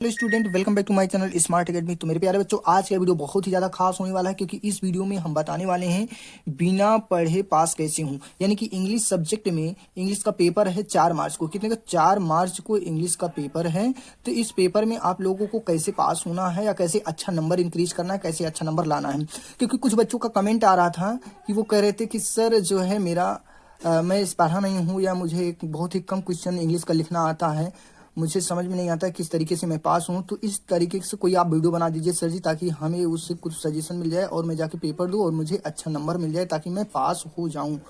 Hello student, welcome back to my channel Smart Academy. तो मेरे प्यारे बच्चों, आज का वीडियो बहुत ही ज़्यादा खास होने वाला है क्योंकि इस वीडियो में हम बताने वाले हैं बिना पढ़े पास कैसे हूँ। यानी कि इंग्लिश सब्जेक्ट में इंग्लिश का पेपर है 4 मार्च को। कितने का? 4 मार्च को इंग्लिश का पेपर है। तो इस पेपर में आप लोगों को कैसे पास होना है या कैसे अच्छा नंबर इंक्रीज करना है, कैसे अच्छा नंबर लाना है। क्योंकि कुछ बच्चों का कमेंट आ रहा था कि वो कह रहे थे कि सर जो है मैं इस पढ़ा नहीं हूँ या मुझे एक बहुत ही कम क्वेश्चन इंग्लिश का लिखना आता है, मुझे समझ में नहीं आता किस तरीके से मैं पास हूँ। तो इस तरीके से कोई आप वीडियो बना दीजिए सर जी, ताकि हमें उससे कुछ सजेशन मिल जाए और मैं जाके पेपर दूँ और मुझे अच्छा नंबर मिल जाए ताकि मैं पास हो जाऊँ।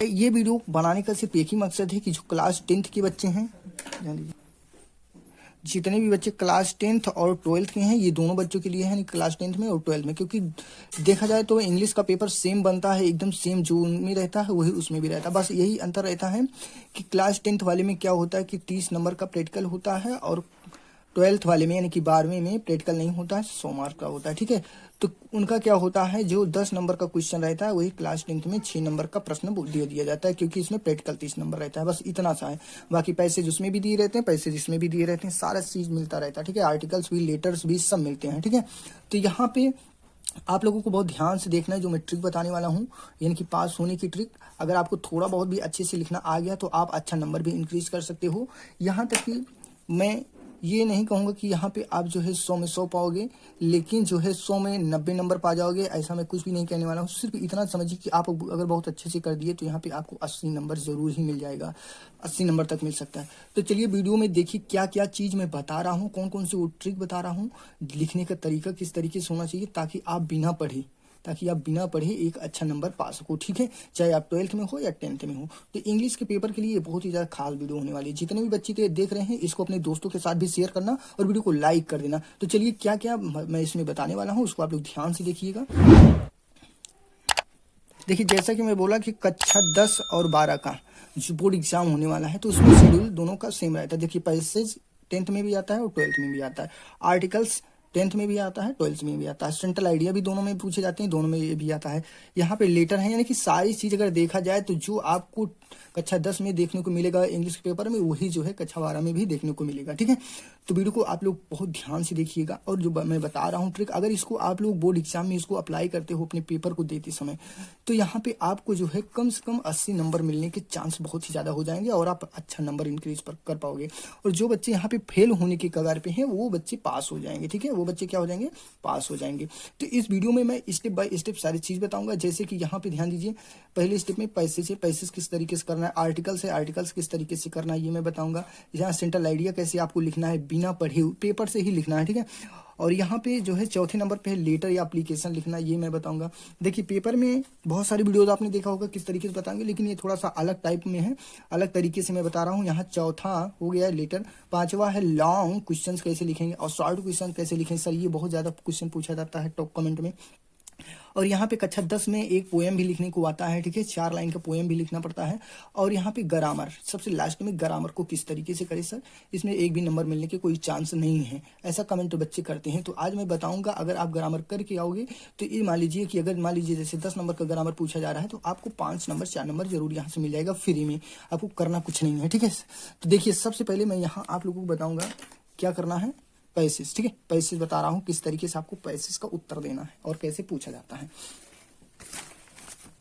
ये वीडियो बनाने का सिर्फ एक ही मकसद है कि जो क्लास 10th के बच्चे हैं, ध्यान दीजिए, जितने भी बच्चे क्लास 10th और 12th के हैं, ये दोनों बच्चों के लिए है, क्लास 10th में और 12th में। क्योंकि देखा जाए तो इंग्लिश का पेपर सेम बनता है, एकदम सेम जो उनमें रहता है वही उसमें भी रहता है। बस यही अंतर रहता है कि क्लास 10th वाले में क्या होता है कि 30 नंबर का प्रैक्टिकल होता है और 12th वाले में यानी कि 12वीं में प्रैक्टिकल नहीं होता है, 100 मार्क का होता है। ठीक है, तो उनका क्या होता है, जो 10 नंबर का क्वेश्चन रहता है वही क्लास 10th में 6 नंबर का प्रश्न दे दिया जाता है, क्योंकि इसमें प्रैक्टिकल 30 नंबर रहता है। बस इतना सा है, बाकी पैसे जिसमें भी दिए रहते हैं, पैसे जिसमें भी दिए रहते हैं, सारा चीज मिलता रहता है। ठीक है, आर्टिकल्स भी, लेटर्स भी सब मिलते हैं। ठीक है, तो यहाँ पे आप लोगों को बहुत ध्यान से देखना है जो मैं ट्रिक बताने वाला हूँ, यानी कि पास होने की ट्रिक। अगर आपको थोड़ा बहुत भी अच्छे से लिखना आ गया तो आप अच्छा नंबर भी इंक्रीज कर सकते हो। यहाँ तक कि मैं ये नहीं कहूँगा कि यहाँ पे आप जो है 100 में 100 पाओगे, लेकिन जो है 100 में 90 नंबर पा जाओगे, ऐसा मैं कुछ भी नहीं कहने वाला हूँ। सिर्फ इतना समझिए कि आप अगर बहुत अच्छे से कर दिए तो यहाँ पे आपको 80 नंबर जरूर ही मिल जाएगा, 80 नंबर तक मिल सकता है। तो चलिए वीडियो में देखिए क्या क्या चीज़ मैं बता रहा हूँ, कौन कौन सी वो ट्रिक बता रहा हूँ, लिखने का तरीका किस तरीके से होना चाहिए ताकि आप बिना पढ़े एक अच्छा नंबर पा सको। ठीक है, चाहे आप 12th में हो या 10th में हो। तो इंग्लिश के पेपर के लिए बहुत ही ज़्यादा खास वीडियो होने वाली है। जितने भी बच्चे देख रहे हैं, इसको अपने दोस्तों के साथ भी शेयर करना और वीडियो को लाइक कर देना। तो चलिए क्या क्या मैं इसमें बताने वाला हूँ उसको आप लोग ध्यान से देखिएगा। देखिए, जैसा कि मैं बोला कि कक्षा 10 और 12 का जो बोर्ड एग्जाम होने वाला है, तो उसमें शेड्यूल दोनों का सेम रहता है। देखिए, पैसेज 10th में भी आता है और 12th में भी आता है, आर्टिकल्स 10th में भी आता है, 12th में भी आता है, सेंट्रल आइडिया भी दोनों में पूछे जाते हैं, दोनों में ये भी आता है। यहाँ पे लेटर है, यानी कि सारी चीज अगर देखा जाए तो जो आपको कक्षा 10 में देखने को मिलेगा इंग्लिश के पेपर में, वही जो है कक्षा 12 में भी देखने को मिलेगा। ठीक है, तो वीडियो को आप लोग बहुत ध्यान से देखिएगा। और जो मैं बता रहा हूँ ट्रिक, अगर इसको आप लोग बोर्ड एग्जाम में इसको अप्लाई करते हो अपने पेपर को देते समय, तो यहाँ पे आपको जो है कम से कम 80 नंबर मिलने के चांस बहुत ही ज्यादा हो जाएंगे और आप अच्छा नंबर इंक्रीज कर पाओगे। और जो बच्चे यहाँ पे फेल होने के कगार पे हैं, वो बच्चे पास हो जाएंगे। ठीक है, वो बच्चे क्या हो जाएंगे, पास हो जाएंगे। तो इस वीडियो में मैं स्टेप बाय स्टेप सारी चीज बताऊंगा। जैसे कि यहाँ पे ध्यान दीजिए, पहले स्टेप में पैसे किस तरीके से करना है, आर्टिकल्स किस तरीके से करना है, ये मैं बताऊंगा। यहाँ सेंट्रल आइडिया कैसे आपको लिखना है, बिना पढ़े पेपर से ही लिखना है। ठीक है, और यहाँ पे जो है चौथे नंबर पे लेटर या एप्लीकेशन लिखना, ये मैं बताऊंगा। देखिए, पेपर में बहुत सारी वीडियोस आपने देखा होगा किस तरीके से बताएंगे, लेकिन ये थोड़ा सा अलग टाइप में है, अलग तरीके से मैं बता रहा हूँ। यहाँ चौथा हो गया लेटर, पांचवा है लॉन्ग क्वेश्चंस कैसे लिखेंगे और शॉर्ट क्वेश्चन कैसे लिखेंगे। सर, ये बहुत ज्यादा क्वेश्चन पूछा जाता है टॉप कमेंट में। और यहाँ पे कक्षा 10 में एक पोएम भी लिखने को आता है। ठीक है, 4 लाइन का पोएम भी लिखना पड़ता है। और यहाँ पे ग्रामर, सबसे लास्ट में ग्रामर को किस तरीके से करें सर, इसमें एक भी नंबर मिलने के कोई चांस नहीं है, ऐसा कमेंट तो बच्चे करते हैं। तो आज मैं बताऊंगा, अगर आप ग्रामर करके आओगे तो ये मान लीजिए कि अगर मान लीजिए जैसे 10 नंबर का ग्रामर पूछा जा रहा है, तो आपको 5 नंबर 4 नंबर जरूर यहाँ से मिल जाएगा फ्री में, आपको करना कुछ नहीं है। ठीक है, तो देखिए, सबसे पहले मैं यहाँ आप लोगों को बताऊंगा क्या करना है, पैसेज। ठीक है, पैसेज बता रहा हूँ किस तरीके से आपको पैसेज का उत्तर देना है और कैसे पूछा जाता है।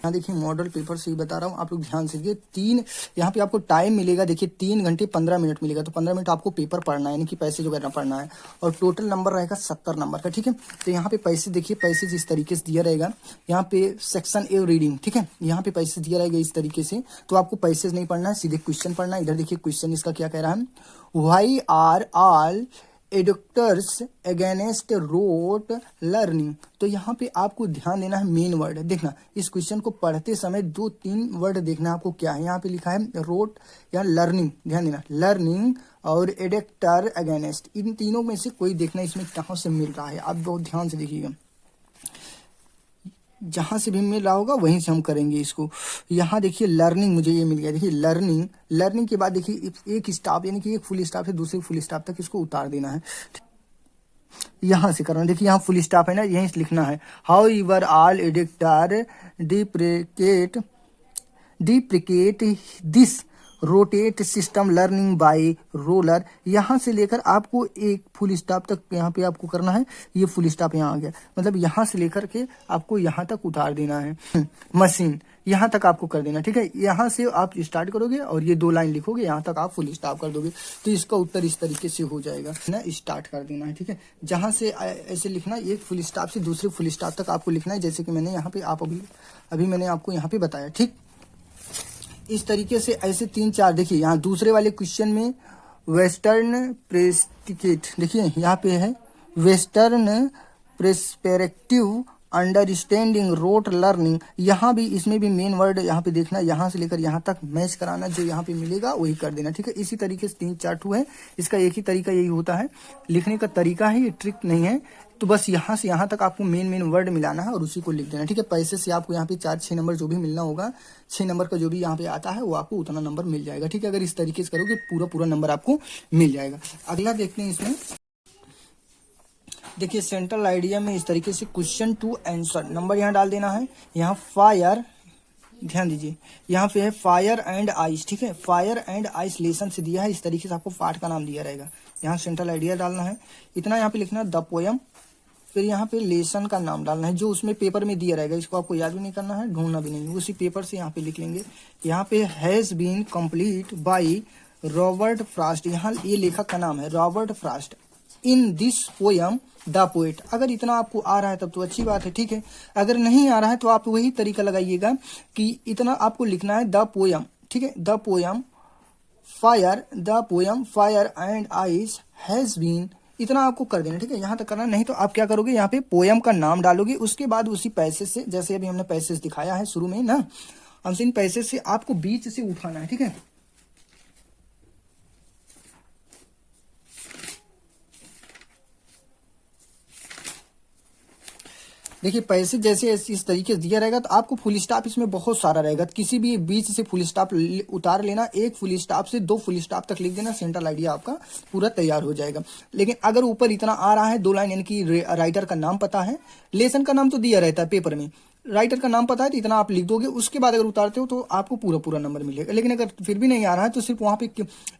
यहाँ देखिए, मॉडल पेपर से ही बता रहा हूँ, आप लोग ध्यान से देखिए। 3 यहाँ पे आपको टाइम मिलेगा, देखिए 3 घंटे 15 मिनट मिलेगा। तो 15 मिनट आपको पेपर पढ़ना है, यानी कि पैसे जो करना पढ़ना है। और टोटल नंबर रहेगा 70 नंबर का। ठीक है, तो यहाँ पे पैसे देखिए, पैसे जिस तरीके से दिया रहेगा, यहाँ पे सेक्शन ए रीडिंग। ठीक है, यहाँ पे पैसे दिया रहेगा इस तरीके से, तो आपको पैसे नहीं पढ़ना है, सीधे क्वेश्चन पढ़ना है। इधर देखिए क्वेश्चन इसका क्या कह रहा है, why are all educators against rote learning. तो यहाँ पे आपको ध्यान देना है, मेन वर्ड देखना। इस क्वेश्चन को पढ़ते समय 2-3 वर्ड देखना है आपको, क्या है। यहाँ पे लिखा है रोट या लर्निंग, ध्यान देना, लर्निंग और एडुक्टर अगेंस्ट, इन तीनों में से कोई देखना इसमें कहाँ से मिल रहा है, आप बहुत ध्यान से देखिएगा। जहां से भी मिल रहा होगा वहीं से हम करेंगे इसको। यहाँ देखिए लर्निंग, मुझे ये मिल गया। देखिए लर्निंग के बाद देखिए एक स्टॉप, यानी कि एक फुल स्टॉप से दूसरे फुल स्टॉप तक इसको उतार देना है, यहां से करना। देखिए यहाँ फुल स्टॉप है ना, यहीं से लिखना है, how your all educator deprecate this rotate system learning by roller, यहाँ से लेकर आपको एक फुल स्टॉप तक यहाँ पे आपको करना है। ये फुल स्टॉप यहाँ आ गया, मतलब यहाँ से लेकर के आपको यहाँ तक उतार देना है मशीन, यहाँ तक आपको कर देना, ठीक है। यहाँ से आप स्टार्ट करोगे और ये 2 लाइन लिखोगे, यहाँ तक आप फुल स्टॉप कर दोगे, तो इसका उत्तर इस तरीके से हो जाएगा ना। स्टार्ट कर देना है, ठीक है। जहाँ से ऐसे लिखना, एक फुल स्टॉप से दूसरे फुल स्टॉप तक आपको लिखना है, जैसे कि मैंने यहाँ पे आप अभी मैंने आपको यहाँ पे बताया, ठीक। इस तरीके से ऐसे 3-4 देखिए, यहाँ दूसरे वाले क्वेश्चन में वेस्टर्न प्रेस्टिकेट, देखिए यहाँ पे है वेस्टर्न प्रेस्पेरेक्टिव अंडरस्टैंडिंग रोट लर्निंग, यहाँ भी इसमें भी मेन वर्ड यहाँ पे देखना, यहाँ से लेकर यहाँ तक मैच कराना, जो यहाँ पे मिलेगा वही कर देना, ठीक है। इसी तरीके से 3-4 ठू है, इसका एक ही तरीका यही होता है, लिखने का तरीका है, ये ट्रिक नहीं है। तो बस यहाँ से यहाँ तक आपको मेन वर्ड मिलाना है और उसी को लिख देना, ठीक है। पैसे से आपको यहाँ पे 4-6 नंबर जो भी मिलना होगा, 6 नंबर का जो भी यहाँ पे आता है वो आपको उतना नंबर मिल जाएगा, ठीक है। अगर इस तरीके से करोगे पूरा नंबर आपको मिल जाएगा। अगला देखते हैं इसमें, देखिए सेंट्रल आइडिया में इस तरीके से क्वेश्चन टू आंसर, नंबर यहाँ डाल देना है। यहाँ फायर, ध्यान दीजिए यहाँ पे है फायर एंड आइस, ठीक है। फायर एंड आइस लेसन से दिया है, इस तरीके से आपको पार्ट का नाम दिया रहेगा। यहाँ सेंट्रल आइडिया डालना है, इतना यहाँ पे लिखना है द पोयम, फिर यहाँ पे लेसन का नाम डालना है जो उसमें पेपर में दिया रहेगा, इसको आपको याद भी नहीं करना है, ढूंढना भी नहीं, उसी पेपर से यहाँ पे लिख लेंगे। यहाँ पे has been complete by Robert Frost, यहाँ ये लेखक का नाम है Robert Frost, in this poem the poet. अगर इतना आपको आ रहा है तब तो अच्छी बात है, ठीक है। अगर नहीं आ रहा है तो आप वही तरीका लगाइएगा कि इतना आपको लिखना है द पोयम, ठीक है। The poem Fire and Ice has been, इतना आपको कर देना, ठीक है। यहाँ तक करना, नहीं तो आप क्या करोगे, यहाँ पे पोयम का नाम डालोगे, उसके बाद उसी पैसे से, जैसे अभी हमने पैसे दिखाया है शुरू में ना, हमसे इन पैसे से आपको बीच से उठाना है, ठीक है। देखिए पैसे जैसे इस तरीके से दिया रहेगा तो आपको फुल स्टॉप इसमें बहुत सारा रहेगा, किसी भी बीच से फुल स्टॉप उतार लेना, एक फुल स्टॉप से 2 फुल स्टॉप तक लिख देना, सेंट्रल आइडिया आपका पूरा तैयार हो जाएगा। लेकिन अगर ऊपर इतना आ रहा है 2 लाइन, यानी कि राइटर का नाम पता है, लेसन का नाम तो दिया रहता है पेपर में, राइटर का नाम पता है तो इतना आप लिख दोगे, उसके बाद अगर उतारते हो तो आपको पूरा नंबर मिलेगा। लेकिन अगर फिर भी नहीं आ रहा है तो सिर्फ वहां पे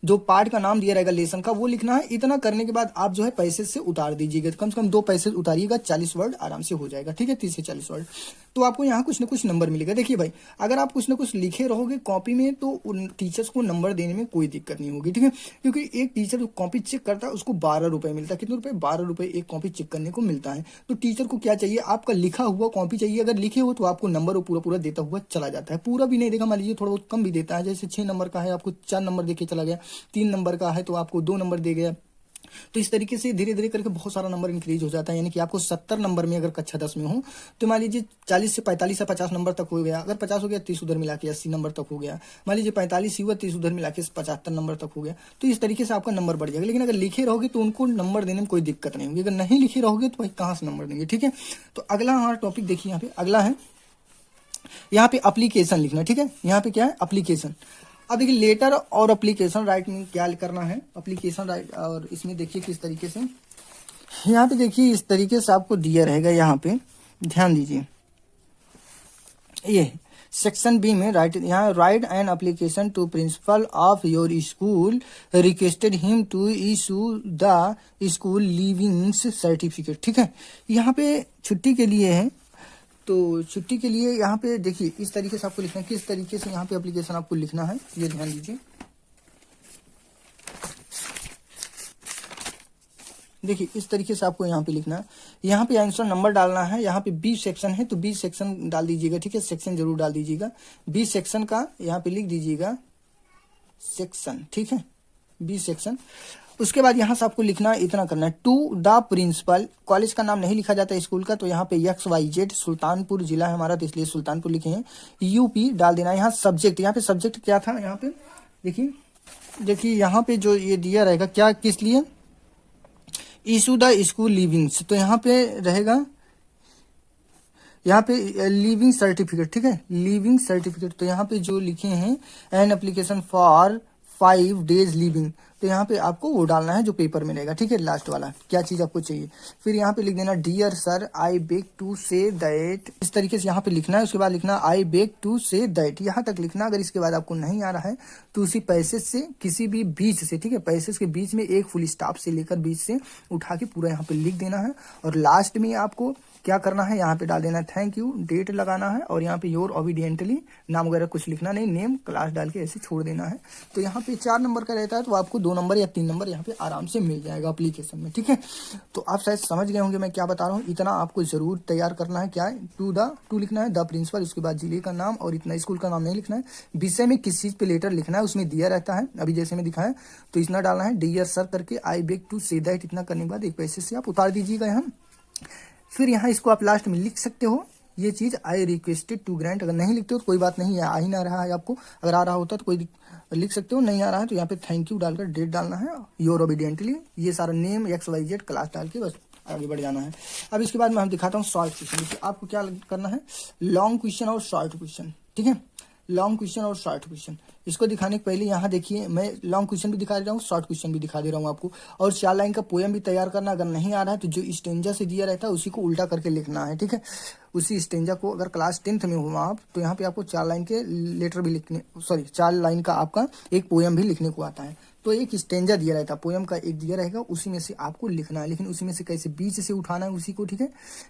जो पार्ट का नाम दिया रहेगा लेसन का वो लिखना है। इतना करने के बाद आप जो है पैसे से उतार दीजिएगा, कम से कम 2 पैसे उतारिएगा, 40 वर्ड आराम से हो जाएगा, ठीक है, 30 से 40 वर्ड, तो आपको यहाँ कुछ ना कुछ नंबर मिलेगा। देखिए भाई, अगर आप कुछ ना कुछ लिखे रहोगे कॉपी में तो उन टीचर्स को नंबर देने में कोई दिक्कत नहीं होगी, ठीक है। क्योंकि एक टीचर कॉपी चेक करता है उसको 12 रुपए मिलता है, कितने रुपए, 12 रुपए एक कॉपी चेक करने को मिलता है। तो टीचर को क्या चाहिए, आपका लिखा हुआ कॉपी चाहिए, अगर लिखे हो तो आपको नंबर पूरा देता हुआ चला जाता है। पूरा भी नहीं देगा, मान लीजिए थोड़ा बहुत कम भी देता है, जैसे 6 नंबर का है आपको 4 नंबर देके चला गया, 3 नंबर का है तो आपको 2 नंबर दे गया, तो इस तरीके से धीरे धीरे करके बहुत सारा नंबर इंक्रीज हो जाता है। यानी कि आपको 70 नंबर में अगर कक्षा 10 में हो तो मान लीजिए 40 से 45 या 50 नंबर तक हो गया, अगर 50 हो गया 30 उधर मिला के 80 नंबर तक हो गया, मान लीजिए 45 ही हुआ 30 उधर मिला के 75 नंबर तक हो गया, तो इस तरीके से आपका नंबर बढ़ जाएगा। लेकिन अगर लिखे रहोगे तो उनको नंबर देने में कोई दिक्कत नहीं होगी, अगर नहीं लिखे रहोगे तो भाई कहाँ से नंबर देंगे, ठीक है। तो अगला हमारा टॉपिक देखिए, यहाँ पे अगला है, यहाँ पे एप्लीकेशन लिखना, ठीक है। यहाँ पे क्या है, एप्लीकेशन। अब देखिए लेटर और एप्लीकेशन राइट में क्या करना है, एप्लीकेशन राइट, और इसमें देखिए किस तरीके से, यहाँ पे देखिए इस तरीके से आपको दिया रहेगा, यहाँ पे ध्यान दीजिए, ये सेक्शन बी में राइट, यहाँ write an application to principal of your school, requested him to issue the school leavings certificate, ठीक है। यहाँ पे छुट्टी के लिए है, तो छुट्टी के लिए यहाँ पे देखिए इस तरीके से आपको लिखना है, किस तरीके से यहाँ पे एप्लीकेशन आपको लिखना है ये ध्यान दीजिए। देखिए इस तरीके से आपको यहाँ पे लिखना है, यहाँ पे आंसर नंबर डालना है, यहाँ पे बी सेक्शन है तो बी सेक्शन डाल दीजिएगा, ठीक है, सेक्शन जरूर डाल दीजिएगा, बी सेक्शन का यहाँ पे लिख दीजिएगा सेक्शन, ठीक है, बी सेक्शन। उसके बाद यहाँ से आपको लिखना है, इतना करना है, टू द प्रिंसिपल, कॉलेज का नाम नहीं लिखा जाता है स्कूल का, तो यहाँ पे XYZ सुल्तानपुर जिला है हमारा तो इसलिए सुल्तानपुर लिखे हैं, UP डाल देना है। यहाँ सब्जेक्ट, यहाँ पे सब्जेक्ट क्या था, यहाँ पे देखिए यहाँ पे जो ये दिया रहेगा क्या, किस लिए, इशू द स्कूल लिविंग्स, तो यहाँ पे रहेगा, यहाँ पे लिविंग सर्टिफिकेट, ठीक है, लिविंग सर्टिफिकेट, तो यहाँ पे जो लिखे हैं an application for 5 days living, तो यहाँ पे आपको वो डालना है जो पेपर में रहेगा, ठीक है, लास्ट वाला क्या चीज आपको चाहिए। फिर यहाँ पे लिख देना dear sir I beg to say that, इस तरीके से यहाँ पे लिखना है। उसके बाद लिखना I beg to say that, यहाँ तक लिखना। अगर इसके बाद आपको नहीं आ रहा है तो उसी पैसेज से किसी भी बीच से, ठीक है, पैसेज के बीच में एक फुल स्टॉप से लेकर बीच से उठा के पूरा यहाँ पे लिख देना है। और लास्ट में आपको क्या करना है, यहाँ पे डाल देना थैंक यू, डेट लगाना है और यहाँ पे योर ओबीडियंटली, नाम वगैरह कुछ लिखना नहीं, नेम क्लास डाल के ऐसे छोड़ देना है। तो यहाँ पे 4 नंबर का रहता है तो आपको 2 नंबर या 3 नंबर यहाँ पे आराम से मिल जाएगा एप्लीकेशन में, ठीक है। तो आप शायद समझ गए होंगे मैं क्या बता रहा हूँ। इतना आपको जरूर तैयार करना है। क्या है, टू लिखना है, द प्रिंसिपल, उसके बाद जिले का नाम और इतना स्कूल का नाम नहीं लिखना है। विषय में किस चीज पे लेटर लिखना है उसमें दिया रहता है, अभी जैसे में दिखाया, तो इतना डालना है डियर सर करके I beg to say that. इतना करने के बाद एक पैसे से आप उतार दीजिएगा यहाँ। फिर यहाँ इसको आप लास्ट में लिख सकते हो ये चीज, आई रिक्वेस्टेड टू ग्रांट। अगर नहीं लिखते हो तो कोई बात नहीं है, आ ही ना रहा है आपको, अगर आ रहा होता तो कोई लिख सकते हो, नहीं आ रहा है तो यहाँ पे थैंक यू डालकर डेट डालना है, योर ओबीडियंटली, ये सारा नेम XYZ क्लास डाल के बस आगे बढ़ जाना है। अब इसके बाद मैं हम दिखाता हूँ शॉर्ट क्वेश्चन। आपको क्या करना है, लॉन्ग क्वेश्चन और शॉर्ट क्वेश्चन, ठीक है, लॉन्ग क्वेश्चन और शॉर्ट क्वेश्चन। इसको दिखाने के पहले यहाँ देखिए, मैं लॉन्ग क्वेश्चन भी दिखा दे रहा हूँ, शॉर्ट क्वेश्चन भी दिखा दे रहा हूँ आपको। और 4 लाइन का पोएम भी तैयार करना। अगर नहीं आ रहा है तो जो स्टेंजा से दिया रहता है उसी को उल्टा करके लिखना है, ठीक है। उसी स्टेंजा को, अगर क्लास 10th में हुआ आप तो यहाँ पे आपको 4 लाइन के लेटर भी लिखने, 4 लाइन का आपका एक पोएम भी लिखने को आता है। तो एक स्टेंजा दिया रहता है, पोएम का एक दिया रहेगा, उसी में से आपको लिखना है। लेकिन उसी में से कैसे, बीच से उठाना है उसी को, ठीक है,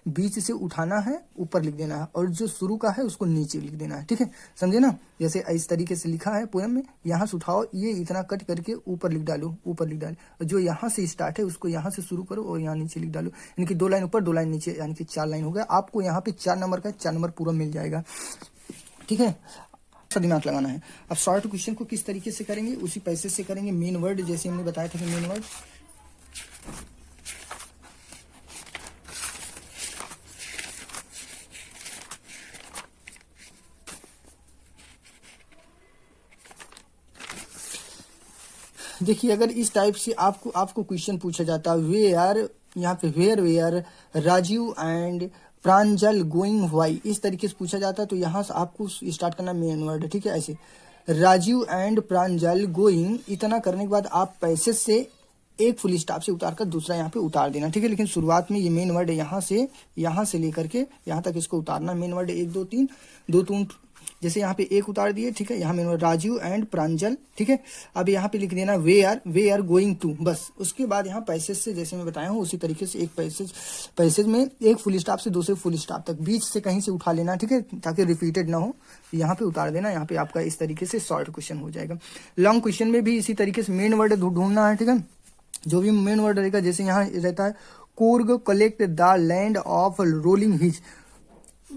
बीच से उठाना है, ऊपर लिख देना है, और जो शुरू का है उसको नीचे लिख देना है, ठीक है, समझे ना। जैसे इस तरीके से लिखा है पोएम में, यहाँ से उठाओ, ये इतना कट करके ऊपर लिख डालो, ऊपर लिख डालो। जो यहाँ से स्टार्ट है उसको यहाँ से शुरू करो और यहाँ नीचे लिख डालो, यानी कि 2 लाइन ऊपर 2 लाइन नीचे, यानी कि 4 लाइन हो गया। आपको यहाँ पे 4 नंबर का 4 नंबर पूरा मिल जाएगा, ठीक है। दिमाग लगाना है। अब शॉर्ट क्वेश्चन को किस तरीके से करेंगे, उसी पैसे से करेंगे। मेन वर्ड जैसे हमने बताया था कि मेन वर्ड, देखिए अगर इस टाइप से आपको क्वेश्चन पूछा जाता है, वेयर, यहाँ पे where Rajeev and Pranjal going why, इस तरीके से पूछा जाता है तो यहाँ से आपको स्टार्ट करना मेन वर्ड, ठीक है। ऐसे राजीव एंड प्रांजल गोइंग, इतना करने के बाद आप पैसेज से एक फुल स्टॉप से उतार कर दूसरा यहाँ पे उतार देना, ठीक है। लेकिन शुरुआत में ये मेन वर्ड यहाँ से लेकर के यहाँ तक इसको उतारना। मेन वर्ड 1 2 3 2 3, जैसे यहाँ पे एक उतार दिए, ठीक है, यहाँ मेन वर्ड राजीव एंड प्रांजल, ठीक है। अब यहाँ पे लिख देना वे आर गोइंग टू, बस। उसके बाद यहाँ पैसेज से जैसे मैं बताया हूँ उसी तरीके से एक पैसेज में एक फुल स्टॉप से दूसरे फुल स्टॉप तक बीच से कहीं से उठा लेना, ठीक है, ताकि रिपीटेड ना हो। यहाँ पे उतार देना, यहाँ पे आपका इस तरीके से शॉर्ट क्वेश्चन हो जाएगा। लॉन्ग क्वेश्चन में भी इसी तरीके से मेन वर्ड ढूंढना है, ठीक है। जो भी मेन वर्ड रहेगा, जैसे यहाँ रहता है Coorg collect the land of rolling hills,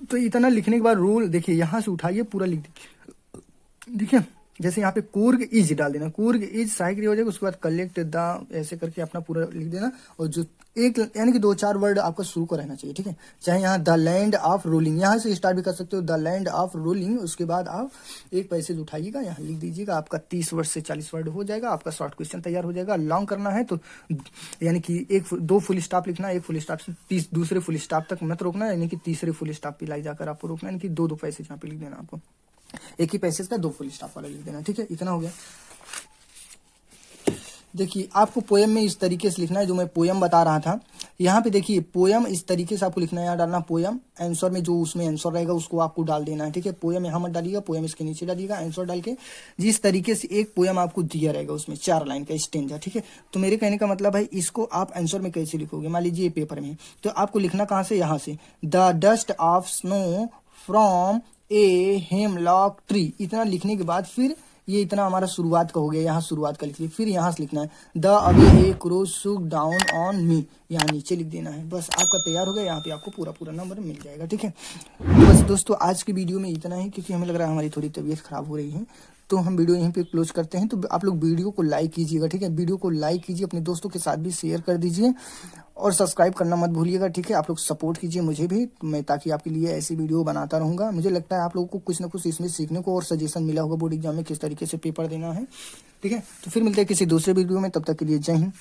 तो इतना लिखने के बाद रूल देखिए, यहाँ से उठाइए पूरा लिख दीजिए, ठीक है। जैसे यहाँ पे कोर्ग इज डाल देना, कोर्ग इज सहायक हो जाएगा। उसके बाद कलेक्ट द, ऐसे करके अपना पूरा लिख देना। और जो एक यानी कि 2-4 वर्ड आपका शुरू का रहना चाहिए, ठीक है। चाहे यहाँ द लैंड ऑफ रोलिंग, यहाँ से स्टार्ट भी कर सकते हो, द लैंड ऑफ रोलिंग। उसके बाद आप एक पैसेज उठाइएगा, यहाँ लिख दीजिएगा, आपका 30 वर्ड से 40 वर्ड हो जाएगा, आपका शॉर्ट क्वेश्चन तैयार हो जाएगा। लॉन्ग करना है तो यानी कि 2 फुल स्टॉप लिखना, एक फुल स्टॉप से दूसरे फुल स्टॉप तक मत रोकना, यानी कि तीसरे फुल स्टॉप पे लाई जाकर आपको रोकना, यानी कि 2 पैसेज यहाँ पे लिख देना आपको। एक ही पैसेज का 2 फुल स्टॉप वाला लिख देना, ठीक है। इतना हो गया। देखिए आपको पोएम में इस तरीके से लिखना है जो मैं पोएम बता रहा था। यहाँ पे देखिए पोएम इस तरीके से आपको लिखना है, यहाँ डालना पोएम, आंसर में जो उसमें आंसर रहेगा उसको आपको डाल देना है, ठीक है। पोएम यहाँ मत डालिएगा, पोएम इसके नीचे डालिएगा, आंसर डाल के जिस तरीके से एक पोएम आपको दिया रहेगा उसमें 4 लाइन का स्टेंजा, ठीक है। तो मेरे कहने का मतलब है इसको आप आंसर में कैसे लिखोगे, मान लीजिए पेपर में, तो आपको लिखना कहाँ से, यहाँ से, the dust of snow from a hemlock tree. इतना लिखने के बाद फिर ये इतना हमारा शुरुआत का हो गया, यहाँ शुरुआत का लिख लिया। फिर यहाँ से लिखना है द अवे ए क्रो सुक डाउन ऑन मी, यहाँ नीचे लिख देना है। बस आपका तैयार हो गया, यहाँ पे आपको पूरा नंबर मिल जाएगा, ठीक है। तो बस दोस्तों आज की वीडियो में इतना ही, क्योंकि हमें लग रहा है हमारी थोड़ी तबीयत खराब हो रही है, तो हम वीडियो यहीं पे क्लोज करते हैं। तो आप लोग वीडियो को लाइक कीजिएगा, ठीक है, वीडियो को लाइक कीजिए, अपने दोस्तों के साथ भी शेयर कर दीजिए और सब्सक्राइब करना मत भूलिएगा, ठीक है। आप लोग सपोर्ट कीजिए मुझे भी, मैं ताकि आपके लिए ऐसी वीडियो बनाता रहूंगा। मुझे लगता है आप लोगों को कुछ ना कुछ इसमें सीखने को और सजेशन मिला होगा बोर्ड एग्जाम में किस तरीके से पेपर देना है, ठीक है। तो फिर मिलते हैं किसी दूसरे वीडियो में, तब तक के लिए जय हिंद।